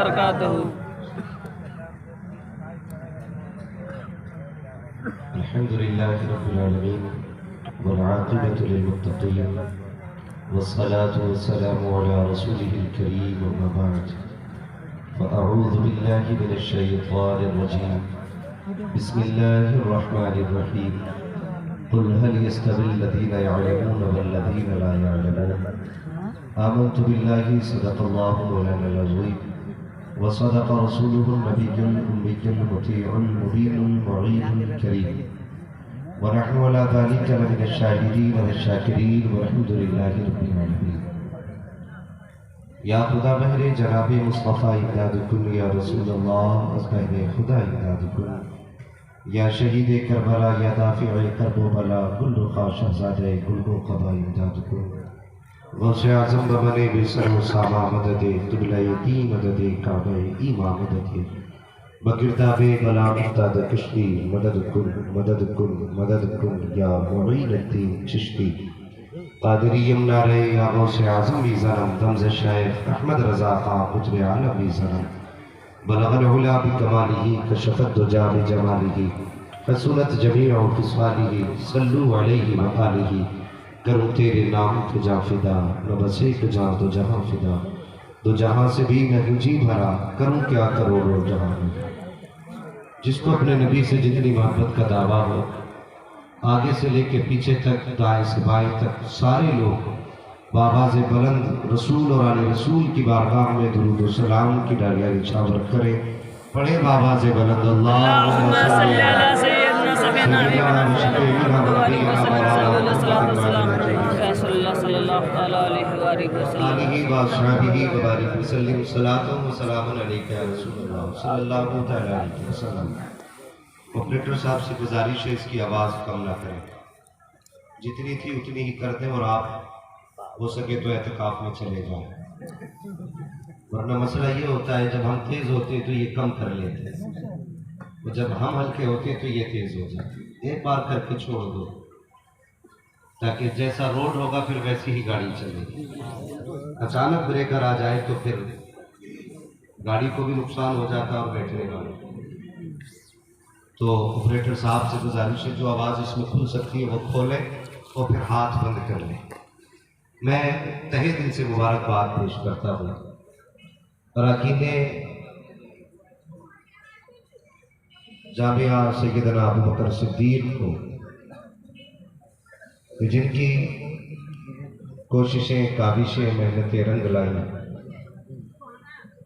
वबरकातुहू। अल्हम्दुलिल्लाहि रब्बिल आलमीन वल आक़िबतु लिल मुत्तक़ीन वस्सलातु वस्सलामु अला रसूलिहिल करीम अम्मा बअद फ़अऊज़ु बिल्लाहि मिनश शैतानिर रजीम बिस्मिल्लाहिर रहमानिर रहीम क़ुल हल यस्तविल लज़ीना यअलमून वल लज़ीना ला यअलमून आमनतु बिल्लाहि सदक़ल्लाहु मौलानाल अज़ीम व सदक़ रसूलुहुन नबियुल उम्मियुल मुतीउल मुबीनुल मुईनुल करीम व नहनु अला ज़ालिका लमिनश शाहिदीन व शाकिरीन वल्हम्दुलिल्लाहि रब्बिल आलमीन। या खुदा बहरे जनाबे मुस्तफ़ा इमदादुकुन या रसूलल्लाह बहरे खुदा इमदादुकुन या शहीद करबला या दाफ़िए कर्ब बला कुल्लु शहज़ादे कुल्लु क़बा इमदादुकुन गौसे आज़म बमने बेसर सामा मददे क़िबला ती मददे काबे ईमा मददे बगिरदाबे बला मुफ्ताद कश्ती मदद कुन या मुईनुद्दीन चिश्ती क़ादिरी यमनारे या गौसे आज़म भी ज़नम दमज़ शेख अहमद रज़ा ख़ां कुतुब आलम भी ज़नम बलग़ल उला बिकमालिही कशफ़त दुजा बिजमालिही हसूनत जमीअ ख़िसालिही सल्लु अलैहि व आलिही। करूँ तेरे नाम के जा फिदा न बस एक जा दो जहाँ फिदा दो जहाँ से भी मैं जी भरा करूँ क्या करोड़ों जहाँ में। जिसको अपने नबी से जितनी मोहब्बत का दावा हो आगे से लेके पीछे तक दाएं से बाएं तक सारे लोग बाबाज़ बुलंद रसूल और आले रसूल की बारगाह में दुरूद व सलाम की डालियाँ निछावर करें। पढ़े बाबाज़ बुलंद अल्लाहुम्मा सल्ली अला सय्यिदना सफीना ऑपरेटर साहब से गुजारिश है इसकी आवाज़ कम ना करें, जितनी थी उतनी ही कर दें और आप हो सके तो एहतिकाफ में चले जाएं, वरना मसला ये होता है जब हम तेज़ होते तो ये कम कर लेते हैं और जब हम हल्के होते तो ये तेज़ हो जाते। एक बार करके छोड़ दो ताकि जैसा रोड होगा फिर वैसी ही गाड़ी चलेगी। अचानक ब्रेकर आ जाए तो फिर गाड़ी को भी नुकसान हो जाता और बैठने वाले। तो ऑपरेटर साहब से गुजारिश है जो आवाज़ इसमें खुल सकती है वो खोलें और फिर हाथ बंद कर लें। मैं तहे दिल से मुबारकबाद पेश करता हूँ अरकान जामिया सैयदना अबू बकर सिद्दीक़ को जिनकी कोशिशें काविशें मेहनतें रंग लाई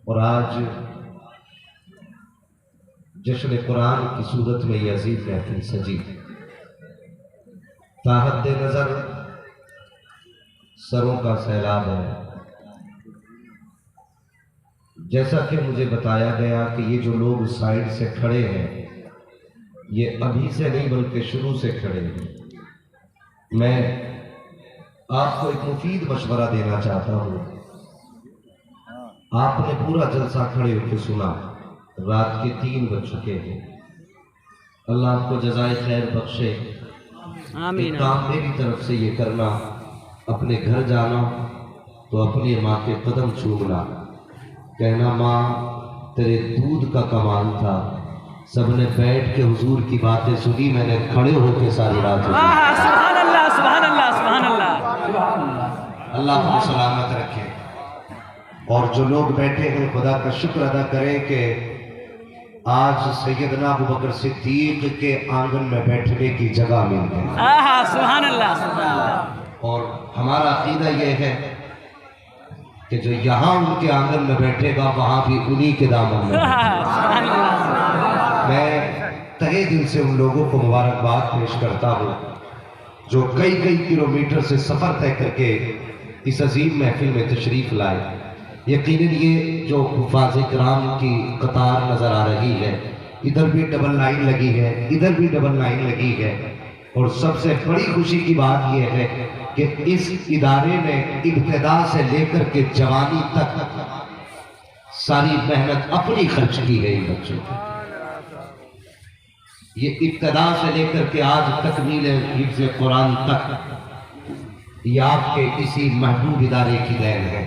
और आज जश्न कुरान की सूरत में ये अजीब महफिल सजी। ताहत नज़र सरों का सैलाब है। जैसा कि मुझे बताया गया कि ये जो लोग साइड से खड़े हैं ये अभी से नहीं बल्कि शुरू से खड़े हैं। मैं आपको एक मुफीद मशवरा देना चाहता हूँ। आपने पूरा जलसा खड़े होकर सुना, रात के 3 बज चुके हैं। अल्लाह आपको जज़ाए खैर बख्शे। आमीन। काम मेरी तरफ से ये करना, अपने घर जाना तो अपनी माँ के कदम चूमना, कहना माँ तेरे दूध का कमाल था, सबने बैठ के हुजूर की बातें सुनी, मैंने खड़े होकर सारी रात सुभान अल्लाह सुभान अल्लाह सुभान अल्लाह। अल्लाह को सलामत रखे। और जो लोग बैठे हैं खुदा का शुक्र अदा करें कि आज सैयदना अबू बकर सिद्दीक़ के आंगन में बैठने की जगह मिल गई। सुभान अल्लाह। और हमारा अकीदा यह है कि जो यहाँ उनके आंगन में बैठेगा वहाँ भी उन्हीं के दामन में। मैं तहे दिल से उन लोगों को मुबारकबाद पेश करता हूँ जो कई किलोमीटर से सफ़र तय करके इस अजीम महफिल में तशरीफ़ लाए। यकीनन ये जो हुफ़ाज़ किराम की कतार नज़र आ रही है, इधर भी डबल लाइन लगी है, इधर भी डबल लाइन लगी है। और सबसे बड़ी खुशी की बात यह है कि इस इदारे ने इब्तिदा से लेकर के जवानी तक सारी मेहनत अपनी खर्च की है इन बच्चों की। ये इब्तिदा से लेकर के आज तकमील हिफ्ज़ कुरान तक ये आपके इसी महबूब इदारे की देन है।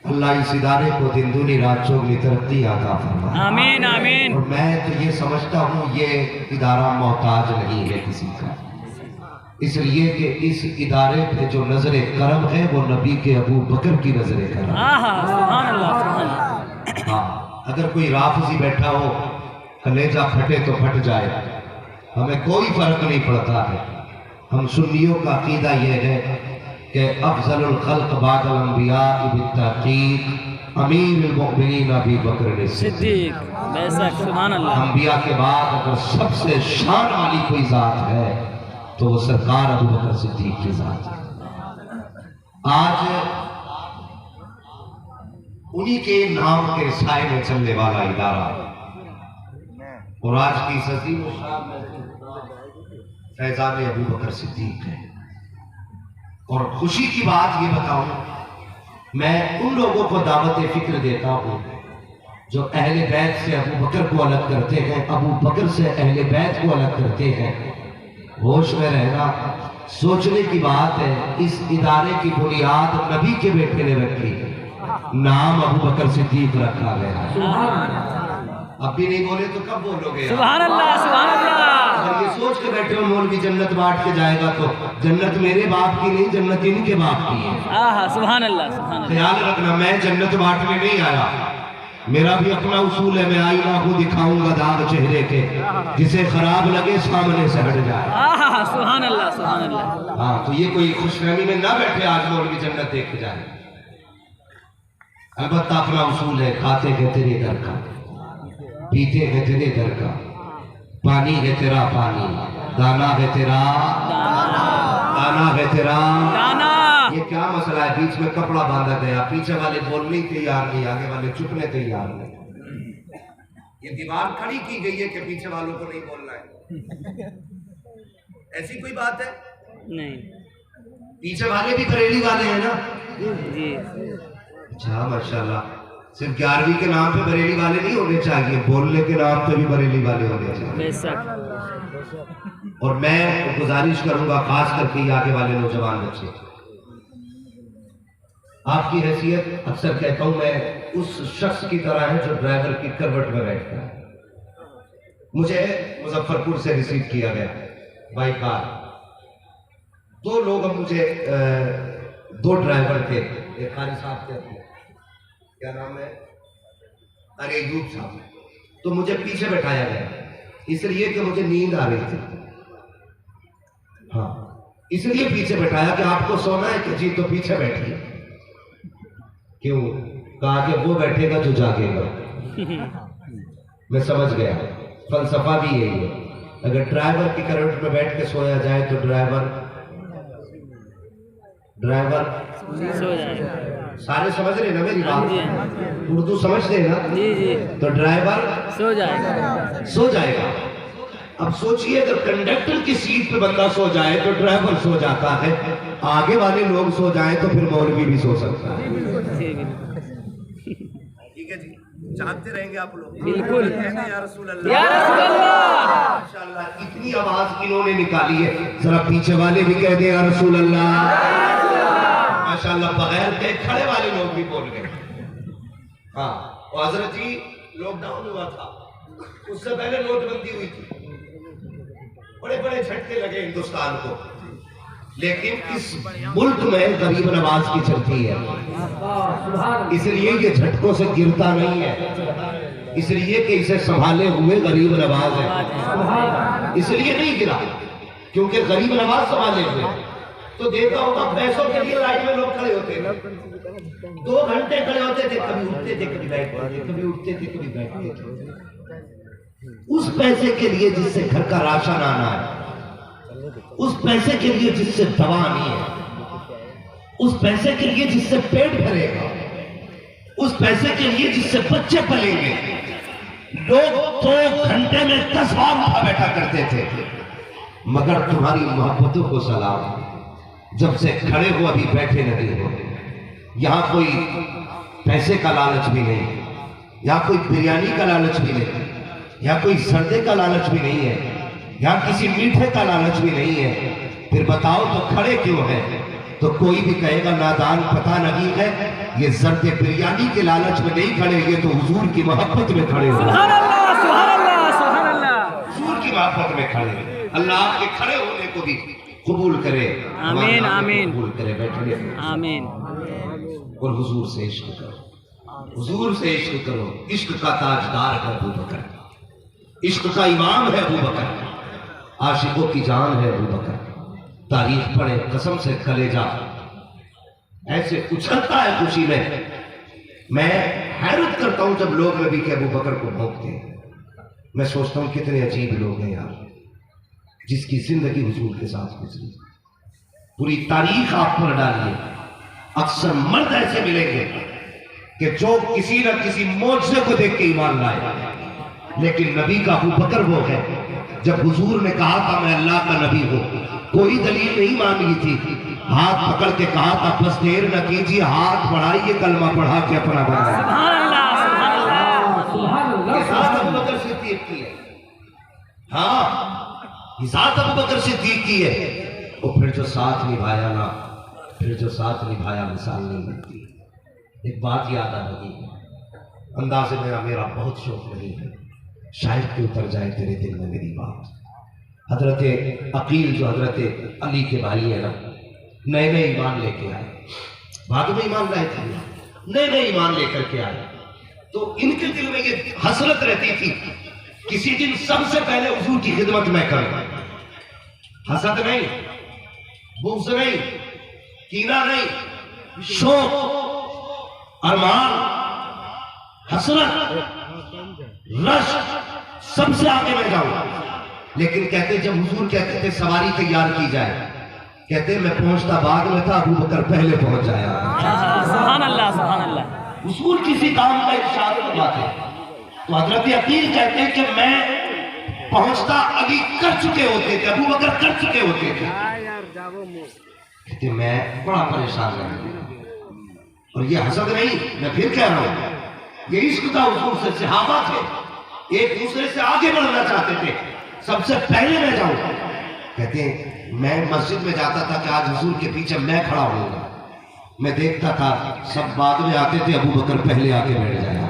अल्लाह इस इदारे को दिन दूनी रात चौगनी तरक्की अता फरमाए। आमीन आमीन। और मैं तो ये समझता हूँ ये इदारा मोहताज नहीं है किसी का, इसलिए कि इस इदारे पे जो नजर करम है वो नबी के अबू बकर की नजर करम। हाँ, अगर कोई राफजी बैठा हो कलेजा फटे तो फट जाए, हमें कोई फर्क नहीं पड़ता है। हम सुन्नियों का अकीदा यह है कि अफजलुल खल्क बादल अंबिया बित्तहकीक अमीरुल मुमिनीन अबू बकर सिद्दीक। बेशक सुभान अल्लाह। अंबिया के बाद अगर सबसे शान वाली कोई जात है तो वो सरकार अबू बकर सिद्दीक की जात है। आज उन्हीं के नाम के साए में चलने वाला इदारा और आज की सदी में फैजान अबू बकर सिद्दीक है। और खुशी की बात ये बताऊं, मैं उन लोगों को दावत फिक्र देता हूं जो अहले बैत से अबू बकर को अलग करते हैं, अबू बकर से अहले बैत को अलग करते हैं। होश में रहना, सोचने की बात है। इस इदारे की बुनियाद नबी के बेटे ने रखी, नाम अबू बकर सिद्दीक रखा गया। अब भी नहीं बोले तो कब बोलोगे? सुभान अल्लाह सुभान अल्लाह। अगर ये सोच के बैठे हो मौलवी जन्नत बांट के जाएगा तो जन्नत मेरे बाप की नहीं, जन्नत इनके बाप की है। सुभान अल्लाह सुभान अल्लाह। ख्याल रखना, मैं जन्नत बांटने नहीं आया, मेरा भी अपना उसूल है। मैं आईना को दिखाऊंगा दाग चेहरे के, जिसे खराब लगे सामने से हट जाए। सुभान अल्लाह सुभान अल्लाह। हाँ, तो ये कोई खुशफहमी में ना बैठे आज मौलवी जन्नत देख के जाए। अलबत्ता अपना उसूल है, खाते हैं तेरे दर का, पीते हैं तेरे दर का, पानी है तेरा पानी, दाना है तेरा दाना है तेरा दाना। ये क्या मसला है? बीच में कपड़ा बांधा गया, पीछे वाले बोलने तैयार नहीं, आगे वाले चुपने तैयार नहीं। ये दीवार खड़ी की गई है कि पीछे वालों को नहीं बोलना है। ऐसी कोई बात है नहीं। पीछे वाले भी बरेली वाले हैं ना जी। अच्छा माशाल्लाह। सिर्फ 11वीं के नाम पे बरेली वाले नहीं होने चाहिए, बोलने के नाम पे भी बरेली वाले होने चाहिए। बेशक। और मैं गुजारिश करूंगा खास करके आगे वाले नौजवान बच्चे, आपकी हैसियत अक्सर कहता हूं मैं उस शख्स की तरह है जो ड्राइवर की करवट में बैठता है। मुझे मुजफ्फरपुर से रिसीव किया गया बाई कार। दो लोग, मुझे 2 ड्राइवर थे, एक कारी साहब थे, क्या नाम है, अरे यूब साहब। तो मुझे पीछे बैठाया गया इसलिए कि मुझे नींद आ रही थी। हाँ, इसलिए पीछे बैठाया कि आपको सोना है कि जी तो पीछे बैठिए। क्यों? कहा कि वो बैठेगा जो जागेगा। मैं समझ गया, फलसफा भी यही है। अगर ड्राइवर की करवट में बैठ के सोया जाए तो ड्राइवर सो जाए। सारे समझ रहे ना मेरी बात? उर्दू समझते हैं ना? जी जी। तो ड्राइवर सो जाएगा। अब सोचिए, अगर कंडक्टर की सीट पे बंदा सो जाए तो ड्राइवर सो जाता है, आगे वाले लोग सो जाए तो फिर मौलवी भी सो सकता है। ठीक है जी, जानते रहेंगे आप लोग। बिल्कुल। या रसूल अल्लाह। माशाअल्लाह, इतनी आवाज इन्होंने निकाली है, जरा पीछे वाले भी कह दे या रसूल अल्लाह। माशाअल्लाह, बगैर के खड़े वाले लोग भी बोल गए। हाँ, और हजरत जी लॉकडाउन हुआ था, उससे पहले नोटबंदी हुई थी, बड़े बड़े झटके लगे हिंदुस्तान को, लेकिन इस मुल्क में गरीब नवाज की चलती है, इसलिए ये झटकों से गिरता नहीं है, इसलिए कि इसे संभाले हुए गरीब नवाज है, इसलिए नहीं गिरा, क्योंकि गरीब नवाज संभाले हुए। तो देखा होगा पैसों के लिए लाइन में लोग खड़े होते थे, 2 घंटे खड़े होते थे, कभी उठते थे कभी बैठते थे, कभी उठते थे कभी बैठते थे, उस पैसे के लिए जिससे घर का राशन आना है, उस पैसे के लिए जिससे दवा आनी है, उस पैसे के लिए जिससे पेट भरेगा, उस पैसे के लिए जिससे बच्चे पलेंगे। लोग 2 घंटे में 10 बार उठा बैठा करते थे, मगर तुम्हारी मोहब्बतों को सलाम, जब से खड़े हो अभी बैठे नहीं हो। यहाँ कोई पैसे का लालच भी नहीं, यहाँ कोई बिरयानी का लालच भी नहीं, यहाँ कोई सर्दे का लालच भी नहीं है, यहाँ किसी मीठे का लालच भी नहीं है। फिर बताओ तो खड़े क्यों है? तो कोई भी कहेगा नादान पता नहीं है, ये जर्द बिरयानी के लालच में नहीं खड़े, ये तो हुजूर की मोहब्बत में खड़े हो, सुभान अल्लाह, सुभान अल्लाह, सुभान अल्लाह। हुजूर की मोहब्बत में खड़े हैं। अल्लाह आपके खड़े होने को भी कबूल करे, आमीन आमीन, कबूल करे। बैठिए आमीन। और हुजूर से इश्क करो, हुजूर से इश्क करो। इश्क का ताजदार है अबू बकर, इश्क का इमाम है अबू बकर, आशिकों की जान है अबू बकर। तारीफ पढ़े, कसम से कलेजा ऐसे उछलता है खुशी में। मैं हैरत करता हूं जब लोग नबी के अबू बकर को भोंकते हैं। मैं सोचता हूं कितने अजीब लोग हैं यार, जिसकी जिंदगी हुजूर के साथ गुजरी। पूरी तारीख आप पर डालिए, अक्सर मर्द ऐसे मिलेंगे कि जो किसी न किसी मौजज़े को देख के ईमान लाए, लेकिन नबी का अबू बकर वो है। जब हुजूर ने कहा था मैं अल्लाह का नबी हूं, कोई दलील नहीं मांगी थी, हाथ पकड़ के कहा था बस देर न कीजिए, हाथ बढ़ाइए, कलमा पढ़ा के अपना बनाए। सुभान अल्लाह, सुभान अल्लाह, सुभान अल्लाह। साथ अबू बकर सिद्दीक की है, हाँ साथ अबू बकर सिद्दीक की है। और फिर जो साथ निभाया ना, फिर जो साथ निभाया मिसाल नहीं मिलती। एक बात याद आ रही है, अंदाज़े में मेरा बहुत शौक नहीं है, शायद कि उतर जाए तेरे दिल में मेरी बात। हजरत अकील जो हजरत अली के भाई है ना, नए नए ईमान लेके आए, बाद में ईमान लाए थे, नए नए ईमान लेकर के आए, तो इनके दिल में ये हसरत रहती थी किसी दिन सबसे पहले हुजूर की खिदमत में करूं। हसद नहीं, बुग़्ज़ नहीं, कीना नहीं, शौक, अरमान, हसरत, रश्क, सबसे आगे मैं जाऊंगा। लेकिन कहते जब हुजूर कहते थे सवारी तैयार की जाए, कहते मैं पहुंचता बाद में था, अबू बकर पहले पहुंच जाया। सुभान अल्लाह, सुभान अल्लाह। हुजूर किसी काम का इरशाद फरमाते तो हजरत अकील कहते हैं कि मैं पहुंचता अली कर चुके होते थे, अबू बकर कर चुके होते थे। कहते मैं बड़ा परेशान रहा। और ये हसद नहीं, मैं फिर कह रहा हूं, ये इश्क था हुजूर से। सहाबा थे, एक दूसरे से आगे बढ़ना चाहते थे, सबसे पहले मैं जाऊं। कहते हैं मैं मस्जिद में जाता था कि आज हुजूर के पीछे मैं खड़ा होऊंगा, मैं देखता था सब बाद में आते थे, अबू बकर पहले आके बैठ जाया।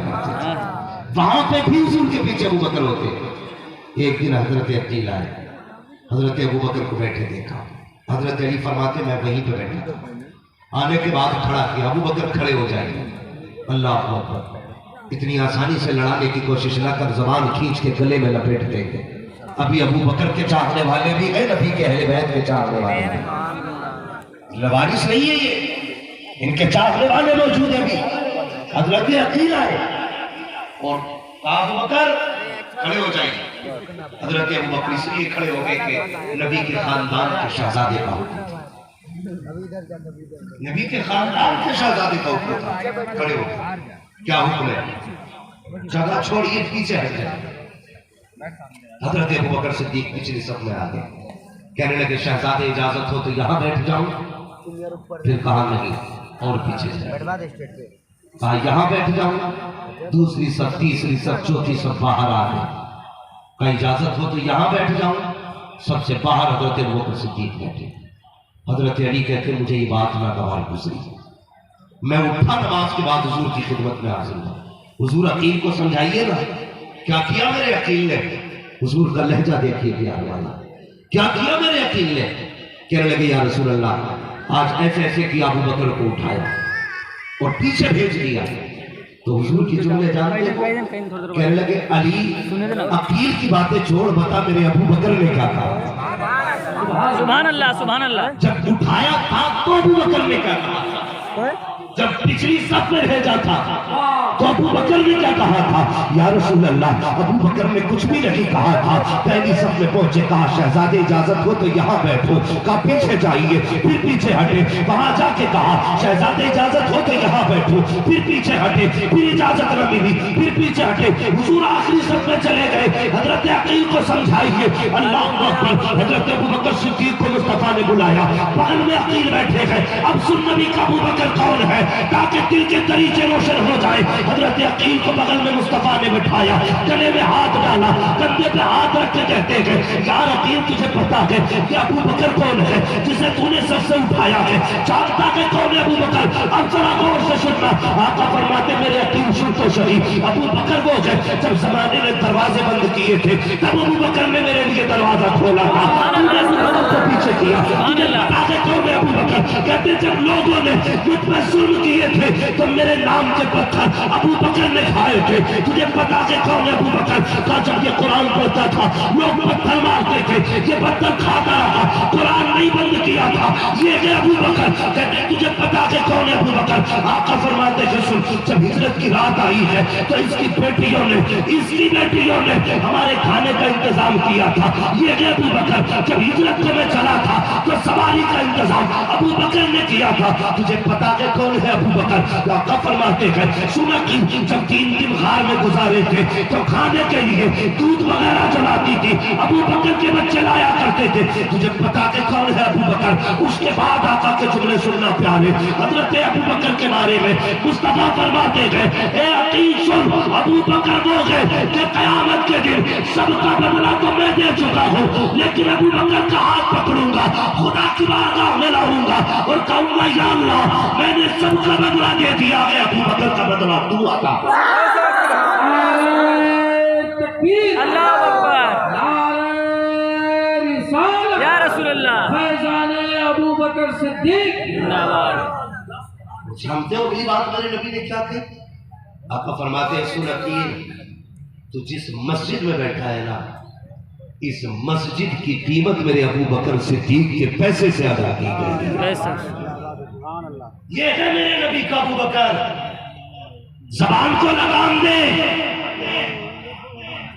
वहां पे भी हुजूर के पीछे अबू बकर होते। एक दिन हजरत अकील आए, हजरत अबू बकर को बैठे देखा, हजरत अली फरमाते मैं वहीं पे बैठा था। आने के बाद खड़ा किया, अबू बकर खड़े हो जाएंगे। अल्लाह अकबर, इतनी आसानी से लड़ाने की कोशिश ना कर, जबान खींच के गले में लपेट देंगे। अभी अबू बकर के चाहने वाले भी है, नबी के अहले बैत के चाहने वाले हैं। लवारिस नहीं है ये, इनके चाहने वाले मौजूद है भी। हजरत अकील आए और अबू बकर खड़े हो जाएंगे। हजरत अबू बकर इसलिए खड़े हो गए कि नबी के खानदान के शहजादे का हुक्म था, नबी के खानदान के शहजादे का हुक्म था। खड़े हो गए, क्या हुक्म है, जगह छोड़िए, पीछे हट जाए। हजरत अबू बकर सिद्दीक पिछले सब में आ गए, कहने लगे शहजादे इजाजत हो तो यहाँ बैठ जाऊं। फिर कहा नहीं, और पीछे कहा यहाँ बैठ जाऊं। दूसरी सब, तीसरी सब, चौथी सब बाहर आ गए, कहा इजाजत हो तो यहाँ बैठ जाऊं। सबसे बाहर हजरत अबू बकर सिद्दीक बैठे। हजरत अली कहते मुझे ये बात नागवार गुजरी, मैं उठा नमाज के बाद हुजूर की खिदमत में हाजिर हुआ। हुजूर अकील को समझाइए ना, क्या किया मेरे अकील ने। हुजूर का लहजा देखिए प्यार वाला, क्या किया मेरे अकील ने। कहने लगे या रसूल अल्लाह, आज ऐसे ऐसे किया, अबू बकर को उठाया और पीछे भेज दिया। तो हुजूर की जुमले जानते हो, कहने लगे अली अकील की बातें छोड़, बता मेरे अबू बकर ने क्या कहा। सुभान अल्लाह, सुभान अल्लाह। जब उठाया था तो अबू बकर ने क्या कहा, जब पिछली सफ में भेजा था तो अबू बकर ने क्या कहा था, या रसूल अल्लाह अबू बकर ने कुछ भी नहीं कहा था। पहली सफ में पहुंचे, कहा शहजादे इजाजत हो तो यहाँ बैठो, कहा पीछे जाइए, फिर पीछे हटे। वहां जाके कहा शहजादे इजाजत हो तो यहाँ बैठो, फिर पीछे हटे, फिर इजाजत न मिली, फिर पीछे हटे। हुजूर आखिरी सफ में चले गए। हजरत अकील को समझाइए, अल्लाह अकबर। हजरत अबू बकर सिद्दीक को मुस्तफा ने बुलाया, बगल में अकील बैठे हैं। अब सुन नबी का अबू बकर कौन है, ताकि दिल के तरीके रोशन हो जाए। हजरत अकील को बगल में मुस्तफा ने बिठाया, गले में हाथ डाला, कंधे पे हाथ रख के कहते हैं यार अकील तुझे पता है कि अबू बकर कौन है जिसे तूने सबसे उठाया है, जानता है कौन है अबू बकर? अब जरा गौर से सुनना। आका फरमाते मेरे अकील सुन तो सही, अबू बकर वो है जब जमाने ने दरवाजे बंद किए थे तब अबू बकर ने मेरे लिए दरवाजा खोला था, तो पीछे किया। तुझे पता है कौन है अबू बकर? कहते जब लोगों ने मुझ पर जुल्म किए थे तो मेरे नाम के पत्थर अबू बकर ने खाए थे। तुझे पता है कौन है अबू बकर? का जब ये कुरान पढ़ता था लोग पत्थर मारते थे, ये पत्थर खाता रहा, कुरान नहीं बंद किया था, ये है अबू बकर। कहते तुझे पता है कौन है अबू बकर? आका फरमाते हैं सुन, जब हिजरत की रात आई है तो इसकी बेटियों ने हमारे खाने का इंतजाम किया था, ये है अबू बकर। जब हिजरत को मैं चला था तो सवारी का इंतजाम अबू बकर ने किया था। तुझे पता है कौन है अबू बकर? आका फरमाते हैं सुना कि जब 3 दिन गार में गुजारे थे तो खाने के लिए दूध वगैरह जलाती थी, अबू बकर के बच्चे लाया करते थे। तुझे पता है कौन है अबू बकर? उसके बाद आका के जुमले सुनना प्यारे। हजरत अबू बकर के बारे में मुस्तफा फरमाते हैं ए अकील सुन, अबू बकर वो है कि कयामत के दिन सबका बदला तो मैं दे चुका हूँ, लेकिन अबू बकर का हाथ पकड़ूंगा, खुदा की बारगाह में लाऊंगा और कहूंगा या अल्लाह मैंने सबका बदला दे दिया है, अबू बकर का बदला तू अता। अल्लाह अकबर, या रसूल अल्लाह, फैजाने अबू बकर सिद्दीक जिंदाबाद। जानते हो अगली बात मेरे नबी ने क्या कही? आपका फरमाते हैं सुन अकील, तू जिस मस्जिद में बैठा है ना, इस मस्जिद की कीमत मेरे अबू बकर सिद्दीक के पैसे से अदा की गई। ये है मेरे नबी का अबू बकर। जबान को लगाम दे,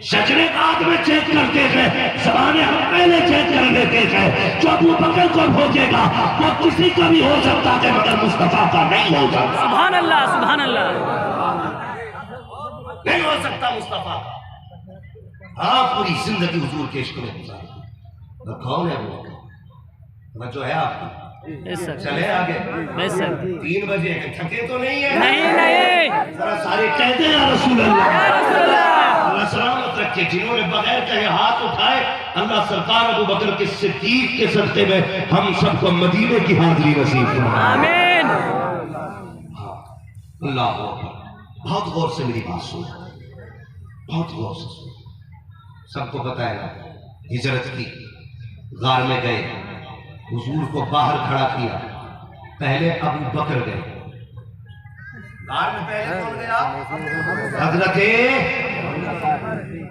शजरे बाद में चेक करते हैं, जबाने हम पहले चेक कर लेते हैं। जो अबू बकर को भोजेगा वो किसी का भी हो सकता है मगर मुस्तफा का नहीं हो सकता। सुभान अल्लाह, सुभान अल्लाह, नहीं हो सकता मुस्तफा का। हाँ पूरी जिंदगी हुजूर के इश्क में गुजारी। कौन है वो? जो है आपकी चले आगे। 3 बजे थके तो नहीं है? नहीं। जरा सारे कहते हैं या रसूल अल्लाह। अल्लाह सलामत रखे। जिन्होंने बगैर कहे हाथ उठाए, अल्लाह सरकार अबू बकर के सिद्दीक के सदक़े में हम सबको मदीने की हाजिरी नसीब फरमाए। आमीन। अल्लाह बहुत गौर से मेरी बात सुन, बहुत गौर से सुन। सबको पता है हिजरत की, गार में गए, हुजूर को बाहर खड़ा किया, पहले अबू बकर गए। गार में पहले कौन गया? हजरते,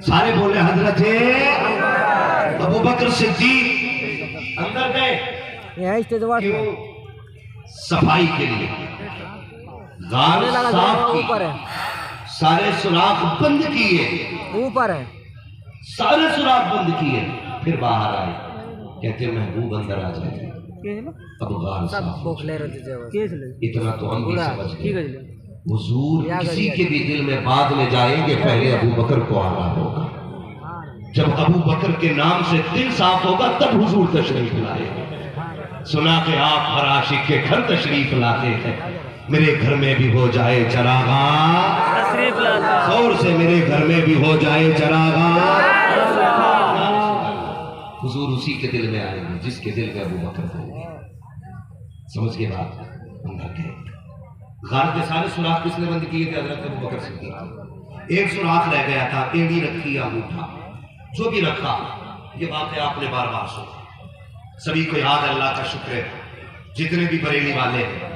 सारे बोले हजरते अबू बकर सिद्दीक अंदर गए। क्यों? सफाई के लिए। गार साफ की, सारे सुराख बंद किए, ऊपर है, सारे सुराख बंद किए, फिर बाहर आए। कहते महबूब अंदर आ जाए। अब गार साफ, इतना तो हम भी समझ गए। हुजूर किसी के भी दिल में बाद में जाएंगे, पहले अबू बकर को आना होगा। जब अबू बकर के नाम से दिल साफ होगा तब हुजूर तशरीफ लाएंगे। सुना के आप हर आशिक के घर तशरीफ लाते हैं। मेरे घर में भी हो जाए चरागा, जोर से मेरे घर में भी हो जाए चरागा। हुजूर उसी के दिल में आएंगे जिसके दिल में अबू बकर होंगे। समझ के बात? अंदर गए। गार के सारे सुराख किसने बंद किए थे? हजरत अबू बकर सिद्दीक। एक सुराख रह गया था, एड़ी रखी या अंगूठा, जो भी रखा। ये बात है आपने बार बार सुनी, सभी को याद, अल्लाह का शुक्र है। जितने भी बरेली वाले हैं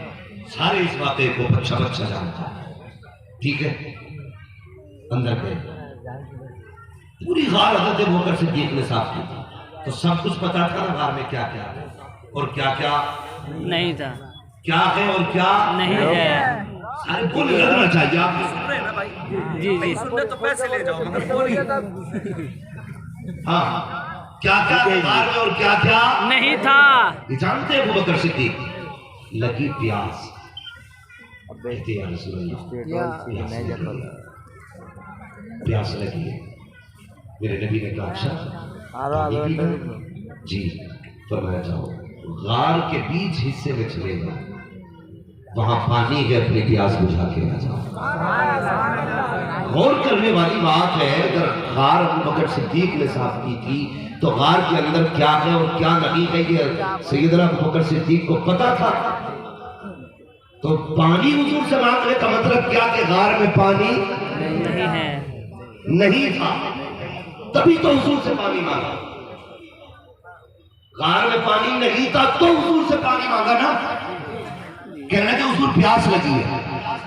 सारे इस बातें को बच्चा बच्चा जानता है। ठीक है, अंदर गए। पूरी गार हजरत अबू बकर सिद्दीक ने साफ की थी, तो सब कुछ पता था ना गार में क्या क्या है और क्या क्या नहीं था, क्या है और क्या नहीं है। सारे बोले लगना चाहिए। आप सुन रहे हैं ना भाई? जी। सुनने तो पैसे ले जाओ मगर बोलिए। हाँ, क्या क्या गार में और क्या क्या नहीं था। ये जानते हैं अबू बकर सिद्दीक? लगी प्यास, कहते हैं प्यास लगी है। मेरे नबी ने कहा अच्छा जी, फरमाया जाओ गार के बीच हिस्से में चले जाओ, वहां पानी के अपनी प्यास बुझा के आ जाओ। गौर करने वाली बात है, अगर गार अबू बकर सिद्दीक ने साफ की थी तो गार के अंदर क्या है और क्या नहीं है ये सैयदना अबू बकर सिद्दीक को पता था। तो पानी हुजूर से मांगने का मतलब क्या कि गार में पानी नहीं है, नहीं था, तभी तो हुजूर से पानी मांगा। गार में पानी नहीं था तो हुजूर से पानी मांगा ना। कहना कि हुजूर प्यास लगी है।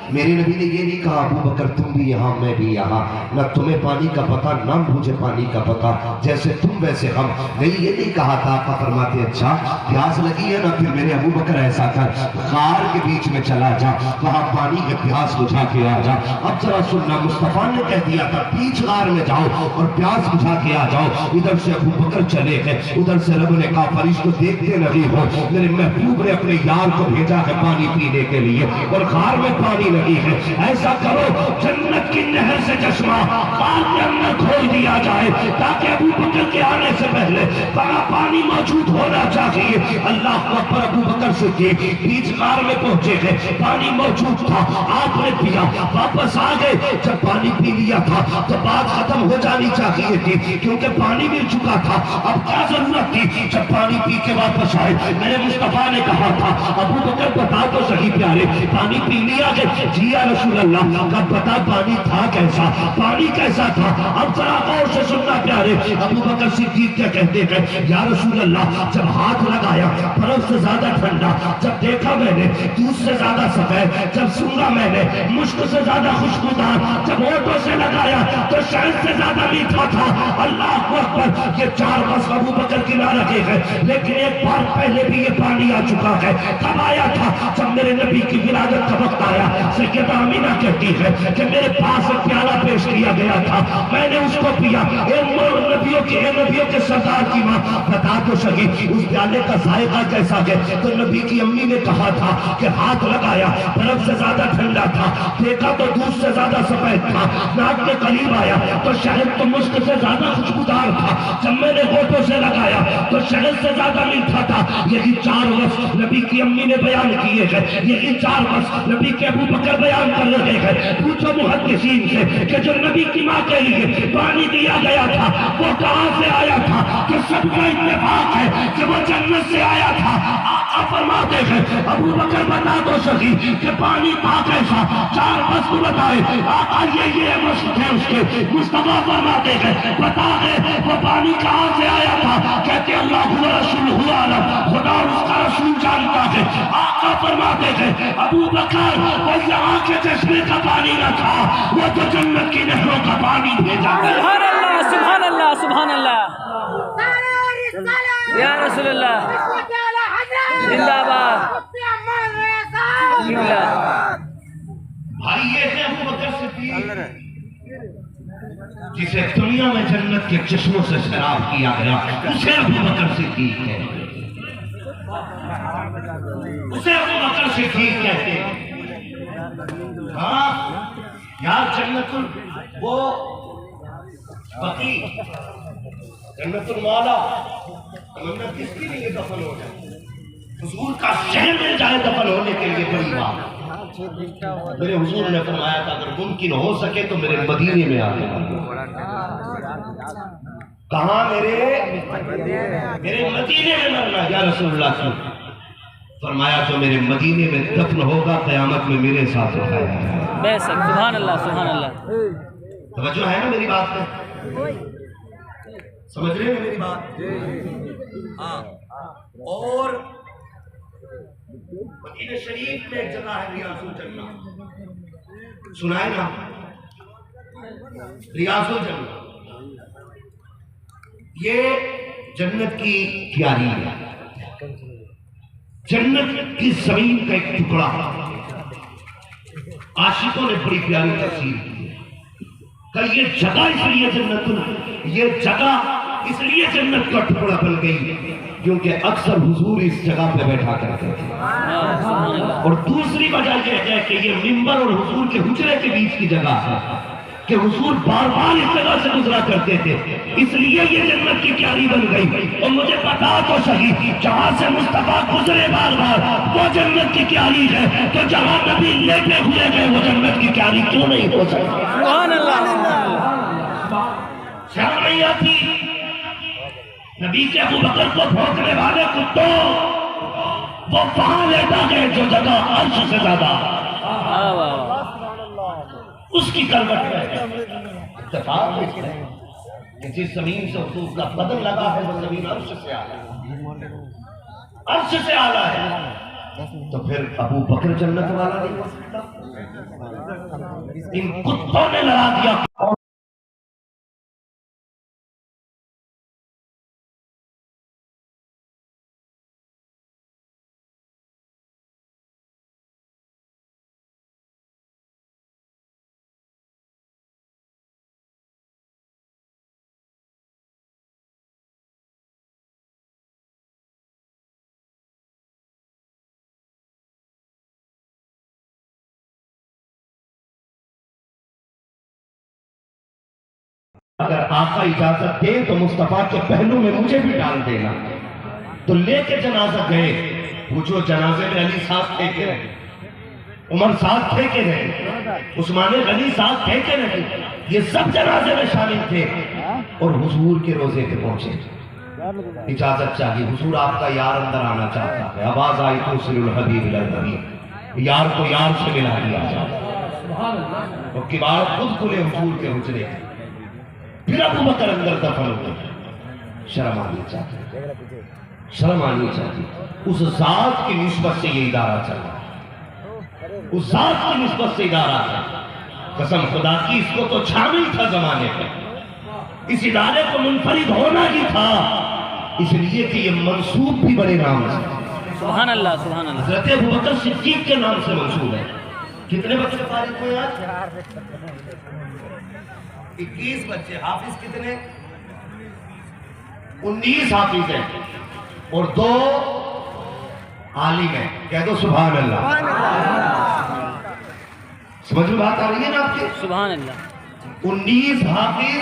मेरे नबी ने ये नहीं कहा अबू बकर तुम भी यहाँ मैं भी यहाँ, न तुम्हें पानी का पता न मुझे पानी का पता, जैसे तुम वैसे हम, नहीं ये नहीं कहा था। आपका फरमाते अच्छा प्यास लगी है ना, फिर मेरे अबू बकर ऐसा कर गार के बीच में चला जा, वहां पानी के प्यास बुझा के आ जा। अब जरा सुनना, मुस्तफा ने कह दिया था बीच गार में जाओ और प्यास बुझा के आ जाओ। इधर से अबू बकर चले गए, उधर से रब ने कहा फरिश्तों देखते नहीं हो, मेरे महबूब ने अपने यार को भेजा है पानी पीने के लिए और गार में पानी लगी है। ऐसा करो जन्नत की नहर से चश्मा गार के अंदर खोल दिया जाए ताकि अबू बकर के आने से पहले बड़ा पानी मौजूद होना चाहिए। अल्लाह अकबर। अबू बकर सिद्दीक बीच गार में पहुंचे थे, पानी मौजूद था, आपने पिया, वापस आ गए। जब पानी पी लिया था तो बात खत्म हो जानी चाहिए थी क्योंकि पानी मिल चुका था। अब क्या जरूरत थी, जब पानी पी के वापस आए मेरे मुस्तफा ने कहा था अबू बकर बता तो सही प्यारे पानी पी लिया है? जी या रसूल अल्लाह। का बता पानी था कैसा, पानी कैसा था? अब जरा गौर से सुनना प्यारे। अबू बकर सिद्दीक क्या कहते हैं या रसूल अल्लाह, जब हाथ लगाया बर्फ से ज्यादा ठंडा, जब देखा मैंने दूध से ज्यादा सफेद, जब सूंघा मैंने मुश्क से ज्यादा खुशबूदार, जब होठों से लगाया तो शहद से ज्यादा मीठा था। अल्लाह अकबर। ये चार बस अबू बकर गिना रखे हैं, लेकिन एक बार पहले भी ये पानी आ चुका है। कब आया था? जब मेरे नबी की विलादत का वक्त आया। सैयदा अमीना कहती है कि मेरे पास एक प्याला पेश किया गया था, मैंने उसको पिया। नबियों के सरदार की मां बता तो सही उस प्याले का जायका कैसा है? तो नबी की अम्मी ने कहा था कि हाथ लगाया बर्फ से ज्यादा ठंडा था, देखा तो दूध से ज्यादा सफेद था, नाक के करीब आया तो शहद तो मुश्क से ज्यादा खुशबूदार था, जब मैंने होठों से लगाया तो शहद से ज्यादा मीठा था। यही चार वक्त नबी की अम्मी ने बयान किए हैं, यही चार वक्त नबी के अबू बकर बयान कर रहे हैं। पूछो मुहद्दिसीन से कि जो नबी की मां के लिए पानी दिया गया था वो कहां से आया था? कि सबका इत्तेफाक है कि वो जन्नत से आया था। आका फरमाते हैं अबू बकर बता दो सही कि पानी था कैसा? चार वस्तु बताए आका, ये मस्त है उसके। मुस्तफा फरमाते हैं बता दे वो पानी कहां से आया था? कहते अल्लाह हुआ रसूल हुआ ना, खुदा और उसका रसूल जानता है। आका फरमाते हैं अबू बकर वो यहाँ के चश्मे का पानी न था, वो तो जन्नत की नहरों का पानी भेजा गया। सुभान अल्लाह, सुभान अल्लाह, सुभान अल्लाह, या रसूल अल्लाह जिंदाबाद। भाई ये है अबू बकर सिद्दीक जिसे दुनिया में जन्नत के चश्मों से शराब किया गया, उसे अबू बकर सिद्दीक है, उसे अबू बकर सिद्दीक कहते हैं। हाँ यार जन्नतुल वो बकी जन्नतुल मौला मन्नत किसके लिए दफन हो जाए? हुजूर का शहर में जाए दफन होने के लिए बड़ी बात। मेरे हुजूर ने फरमाया था अगर मुमकिन हो सके तो मेरे मदीने में आके कहा मेरे मदीने में मरना या रसूलुल्लाह की। फरमाया जो मेरे मदीने में दफन होगा क़यामत में मेरे साथ उठाया जाएगा। बेशक, सुभान अल्लाह, सुभान अल्लाह। तवज्जो है ना मेरी बात में? समझ रहे हैं मेरी बात? हाँ। और मदीना शरीफ में एक जगह है रियाजुल जन्नह, सुनाए ना? रियाजुल जन्नह ये जन्नत की क्यारी है, जन्नत की जमीन का एक टुकड़ा। आशिकों ने बड़ी प्यारी तफसीर की है। कल ये जगह इसलिए जन्नत, ये जगह इसलिए जन्नत का टुकड़ा बन गई क्योंकि अक्सर हुजूर इस जगह पे बैठा करते थे। और दूसरी वजह यह है कि ये मिंबर और हुजूर के हुजरे के बीच की जगह है। कि हुजूर बार बार इस जगह से गुजरा करते थे, इसलिए ये जन्नत की क्यारी बन गई। और मुझे पता तो सही, जहां से मुस्तफा गुजरे बार बार वो जन्नत की क्यारी है, तो जहां नबी लेटे हुए गए वो जन्नत की क्यारी क्यों नहीं हो सकती? सुभान अल्लाह। शर्म नहीं आती? नबी के अबू बकर को भौंकने वाले कुत्तों, वो वहां लेटा गए जो जगह अर्श से ज्यादा वाह वाह। उसकी करवट में इत्तेफाक है कि जिस जमीन से हुजूर का बदन लगा है वो जमीन अर्श से आला है, अर्श से आला है। तो फिर अबू बकर जन्नत वाला नहीं हो सकता? इन कुत्तों ने लड़ा दिया। अगर आका इजाजत दे तो मुस्तफा के पहलू में मुझे भी डाल देना। तो लेके जनाजा गए, पूछो जनाजे में अली साहब थे के नहीं, उमर साहब थे के नहीं, उस्मान गनी साहब थे के नहीं, ये सब जनाजे में शामिल थे। और हुजूर के रोजे पे पहुंचे, इजाजत चाहिए, हुजूर आपका यार अंदर आना चाहता है। आवाज आई तो सिरुल हबीब इलल हबीब, यार को यार से मिला दिया जाए। तो किबार खुद खुले हुजूर के हुजरे, फिर अबू बकर अंदर दफन हो गए। शर्म आनी चाहिए, शर्म आनी चाहिए। उस जात की निस्बत से ये इदारा चला, उस जात की निस्बत से इदारा है। कसम खुदा की, इसको तो शामिल था जमाने में, इस इदारे को मुनफरिद होना ही था, इसलिए कि ये मंसूब भी बड़े नाम से, सुभान अल्लाह सुभान अल्लाह। हज़रत अबू बकर सिद्दीक के नाम से मंसूब है। कितने बच्चे फारिग हुए आज? 21 बच्चे। हाफिज कितने? 19 हाफिज हैं और 2 आलिम हैं। कह दो सुभान अल्लाह। समझ में बात आ रही है ना आपके? सुभान अल्लाह। 19 हाफिज